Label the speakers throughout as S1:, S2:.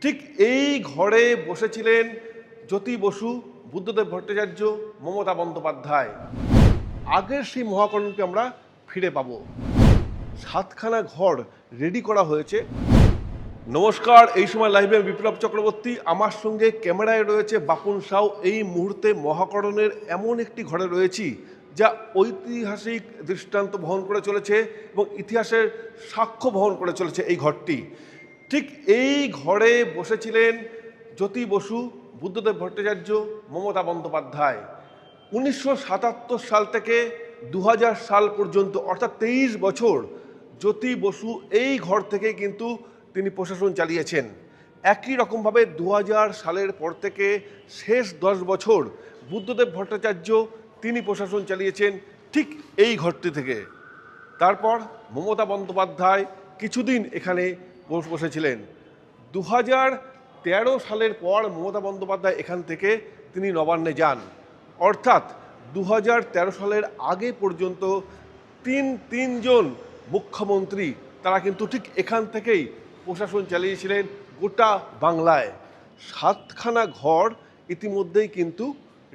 S1: ঠিক এই ঘরে বসেছিলেন জ্যোতি বসু, বুদ্ধদেব ভট্টাচার্য, মমতা বন্দ্যোপাধ্যায়। আগের সেই মহাকরণকে আমরা ফিরে পাব। 7খানা ঘর রেডি করা হয়েছে। নমস্কার, এই সময় লাইভে বিপ্লব চক্রবর্তী, আমার সঙ্গে ক্যামেরায় রয়েছে বাপুন সাউ। এই মুহূর্তে মহাকরণের এমন একটি ঘরে রয়েছি যা ঐতিহাসিক দৃষ্টান্ত বহন করে চলেছে এবং ইতিহাসের সাক্ষ্য বহন করে চলেছে এই ঘরটি। ঠিক এই ঘরে বসেছিলেন জ্যোতি বসু, বুদ্ধদেব ভট্টাচার্য, মমতা বন্দ্যোপাধ্যায়। 1977 সাল থেকে 2000 সাল পর্যন্ত, অর্থাৎ 23 বছর জ্যোতি বসু এই ঘর থেকে কিন্তু তিনি প্রশাসন চালিয়েছেন। একই রকমভাবে 2000 সালের পর থেকে শেষ 10 বছর বুদ্ধদেব ভট্টাচার্য তিনি প্রশাসন চালিয়েছেন ঠিক এই ঘরটি থেকে। তারপর মমতা বন্দ্যোপাধ্যায় কিছুদিন এখানে বসেছিলেন। 2013 সালের পর মমতা বন্দ্যোপাধ্যায় এখান থেকে তিনি নবান্নে যান। অর্থাৎ 2013 সালের আগে পর্যন্ত তিনজন মুখ্যমন্ত্রী তারা কিন্তু ঠিক এখান থেকেই প্রশাসন চালিয়েছিলেন গোটা বাংলায়। 7খানা ঘর ইতিমধ্যেই কিন্তু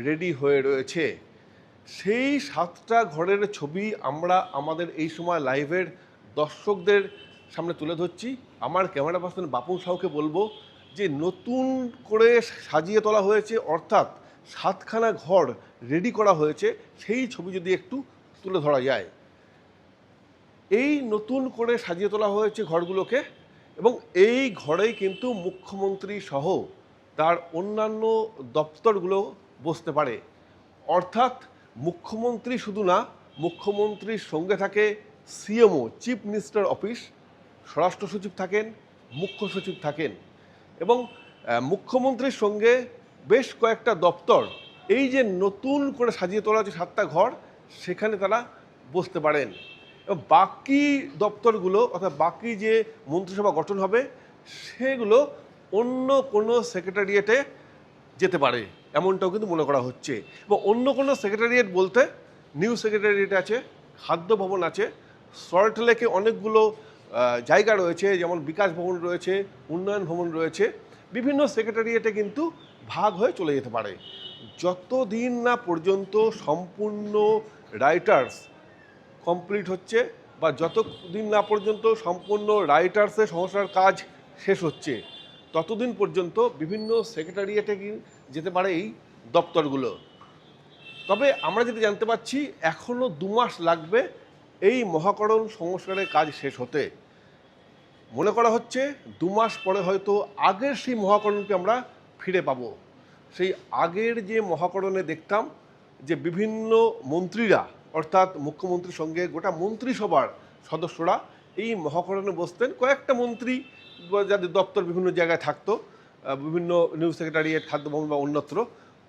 S1: রেডি হয়ে রয়েছে। সেই 7টা ঘরের ছবি আমরা আমাদের এই সময় লাইভের দর্শকদের সামনে তুলে ধরছি। আমার ক্যামেরা পার্সন বাপুন সাউকে বলবো যে নতুন করে সাজিয়ে তোলা হয়েছে, অর্থাৎ 7খানা ঘর রেডি করা হয়েছে, সেই ছবি যদি একটু তুলে ধরা যায়। এই নতুন করে সাজিয়ে তোলা হয়েছে ঘরগুলোকে এবং এই ঘরেই কিন্তু মুখ্যমন্ত্রী সহ তার অন্যান্য দপ্তরগুলো বসতে পারে। অর্থাৎ মুখ্যমন্ত্রী শুধু না, মুখ্যমন্ত্রীর সঙ্গে থাকে সিএমও, চিফ মিনিস্টার অফিস, স্বরাষ্ট্র সচিব থাকেন, মুখ্য সচিব থাকেন এবং মুখ্যমন্ত্রীর সঙ্গে বেশ কয়েকটা দপ্তর এই যে নতুন করে সাজিয়ে তোলা হচ্ছে 7টা ঘর, সেখানে তারা বসতে পারেন। এবং বাকি দপ্তরগুলো অর্থাৎ বাকি যে মন্ত্রিসভা গঠন হবে সেগুলো অন্য কোনো সেক্রেটারিয়েটে যেতে পারে, এমনটাও কিন্তু মনে করা হচ্ছে। এবং অন্য কোনো সেক্রেটারিয়েট বলতে নিউ সেক্রেটারিয়েট আছে, খাদ্য ভবন আছে, সল্টলেকে অনেকগুলো জায়গা রয়েছে, যেমন বিকাশ ভবন রয়েছে, উন্নয়ন ভবন রয়েছে। বিভিন্ন সেক্রেটারিয়েটে কিন্তু ভাগ হয়ে চলে যেতে পারে। যতদিন না পর্যন্ত সম্পূর্ণ রাইটার্স কমপ্লিট হচ্ছে বা যতদিন না পর্যন্ত সম্পূর্ণ রাইটার্সের সংস্কার কাজ শেষ হচ্ছে, ততদিন পর্যন্ত বিভিন্ন সেক্রেটারিয়েটে যেতে পারে এই দপ্তরগুলো। তবে আমরা যেটা জানতে পারছি, এখনও 2 মাস লাগবে এই মহাকরণ সংস্কারের কাজ শেষ হতে। মনে করা হচ্ছে 2 মাস পরে হয়তো আগের সেই মহাকরণকে আমরা ফিরে পাব। সেই আগের যে মহাকরণে দেখতাম যে বিভিন্ন মন্ত্রীরা, অর্থাৎ মুখ্যমন্ত্রীর সঙ্গে গোটা মন্ত্রিসভার সদস্যরা এই মহাকরণে বসতেন। কয়েকটা মন্ত্রী যাদের দপ্তর বিভিন্ন জায়গায় থাকতো, বিভিন্ন নিউজ সেক্রেটারিয়েট, খাদ্য ভবন বা অন্যত্র।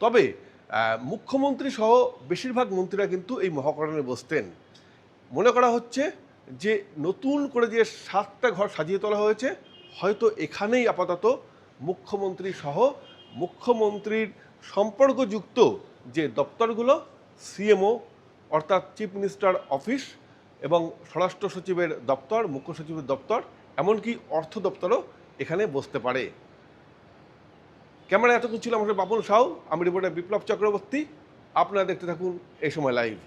S1: তবে মুখ্যমন্ত্রী সহ বেশিরভাগ মন্ত্রীরা কিন্তু এই মহাকরণে বসতেন। মনে করা হচ্ছে যে নতুন করে যে 7টা ঘর সাজিয়ে তোলা হয়েছে, হয়তো এখানেই আপাতত মুখ্যমন্ত্রী সহ মুখ্যমন্ত্রীর সম্পর্কযুক্ত যে দপ্তরগুলো, সিএমও অর্থাৎ চিফ মিনিস্টার অফিস এবং স্বরাষ্ট্র সচিবের দপ্তর, মুখ্য সচিবের দপ্তর, এমনকি অর্থ দপ্তরও এখানে বসতে পারে। ক্যামেরা এতক্ষণ ছিল আমাদের বাপুন সাউ, আমি রিপোর্টার বিপ্লব চক্রবর্তী। আপনারা দেখতে থাকুন এই সময় লাইভ।